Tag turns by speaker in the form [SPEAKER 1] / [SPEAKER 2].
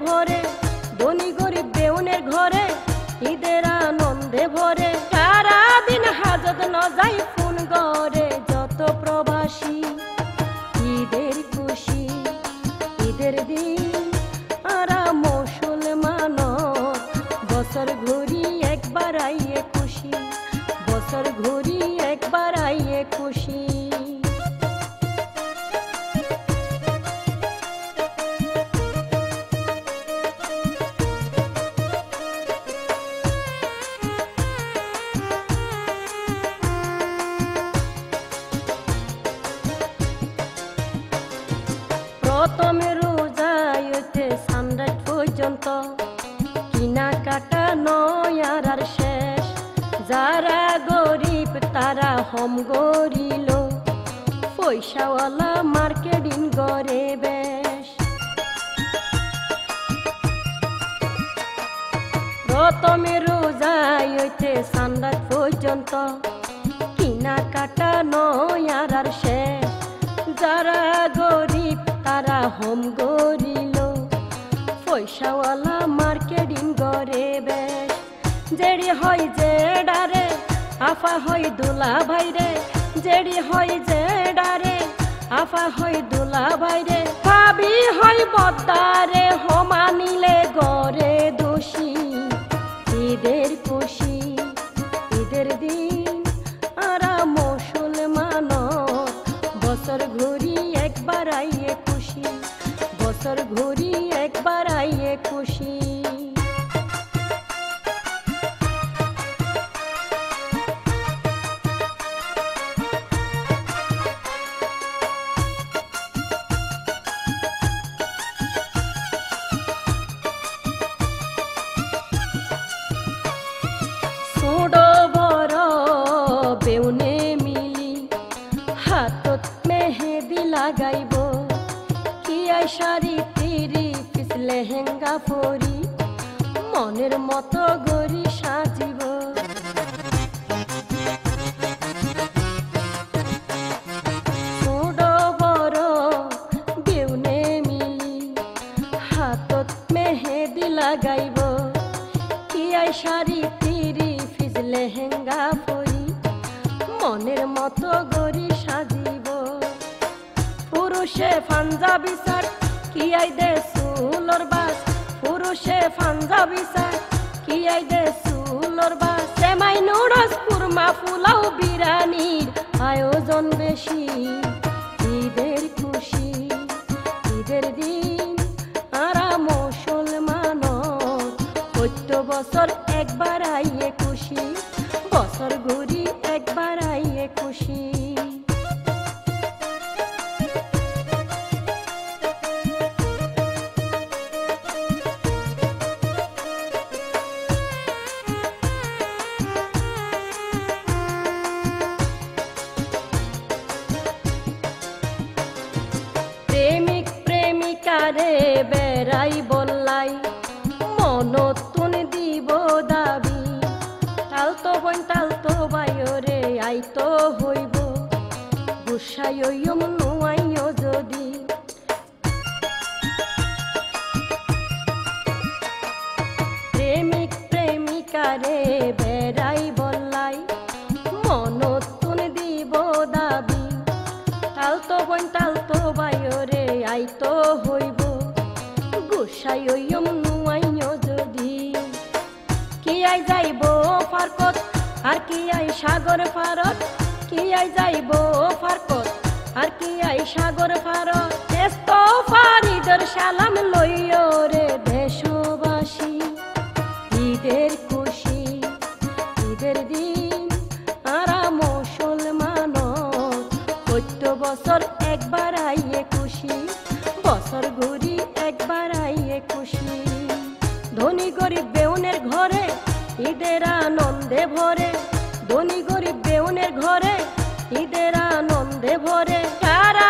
[SPEAKER 1] ভরে, ধনী গরিব বেউনের ঘরে ঈদের আনন্দে ভরে। সারাদিন হাজত ন যাই ফোন করে যত প্রবাসী, ঈদের খুশি ঈদের দিন আরা মুসলমান, বছর ঘুরি একবার আইয়ে খুশি, বছর ঘুরি একবার আইয়ে খুশি। প্রথমে রোজায় হইতে সানরাইজ পর্যন্ত কেনাকাটা নয় আর শেষ। যারা গরিব তারা হম গরিল, পয়সাওয়ালা মার্কেটিং করে বেশ। প্রথমে রোজায় হইতে সানরাইজ পর্যন্ত কেনাকাটা নয় আর শেষ। যারা গরিব তারা হম গরিল, পয়সাওয়ালা মার্কেটিং করে বেশ। জেডি হয় জেডারে আফা হয় দুলা ভাইরে, জেডি হয় জেডারে আফা হয় দুলা ভাইরে। ভাবি হয় বদ্দারে হমানিলে গরে দোষী। ঈদের খুশি ঈদের দিন আরা মুসলমান, বছর ঘুরি একবার আইয়ে খুশি, বছর ঘুরি একবার আইয়ে খুশি। ছোট বড় বেউনে মিলি হাতত মেহেদি লাগাইব, কি আই শাড়ি তিরি পিস লেহেঙ্গা পরি মনের মতো গরি সাজিব। ছোট বড় বেউনে মিলি হাতত মেহেদি লাগাইব, কি আই শাড়ি তিরি পিস লেহেঙ্গা পরি মনের মতো গরি সাজিব। পুরুষে পাঞ্জাবি শার্ট কি আই দে চুলোর বাস, পুরুষে পাঞ্জাবি শার্ট কি আই দে চুলোর বাস। সেমাই নুডলস কুরমা পোলাও বিরিয়ানির আয়োজন বেশি। ঈদের খুশি ঈদের দিন আরা মুসলমান, প্রত্য বছর একবার আইয়ে খুশি, বছর ঘুরি একবার আইয়ে খুশি। প্রেমিক প্রেমিকারে বেড়াই বললাই মনতুন দিব দাবি। টালতো বোন টালতো বাইরে আইতো হইব, গুসাইয়ম নুয়াইও যদি। প্রেমিক প্রেমিকারে বেড়াই বললাই মনতুন দিব দাবি। টালতো বোন টালতো বাইরে আইতো হইব, গুসাইয়ম নুয়াইও যদি। কি আই যাইব ফারকত আর কি আই সাগর পারত, কি আই যাইব ফারকত আর কি আই সাগর পারত। ইস্তফার ঈদের সালাম লইও রে দেশবাসী। ঈদের খুশি ঈদের দিন আরা মুসলমান, প্রত্য বছর একবার আইয়ে খুশি, বছর ঘুরি একবার আইয়ে খুশি। ধনী গরিব বেউনের ঘরে ঈদের আনন্দে ভরে, ধনী গরিব বেউনের ঘরে ঈদের আনন্দে ভরে। সারা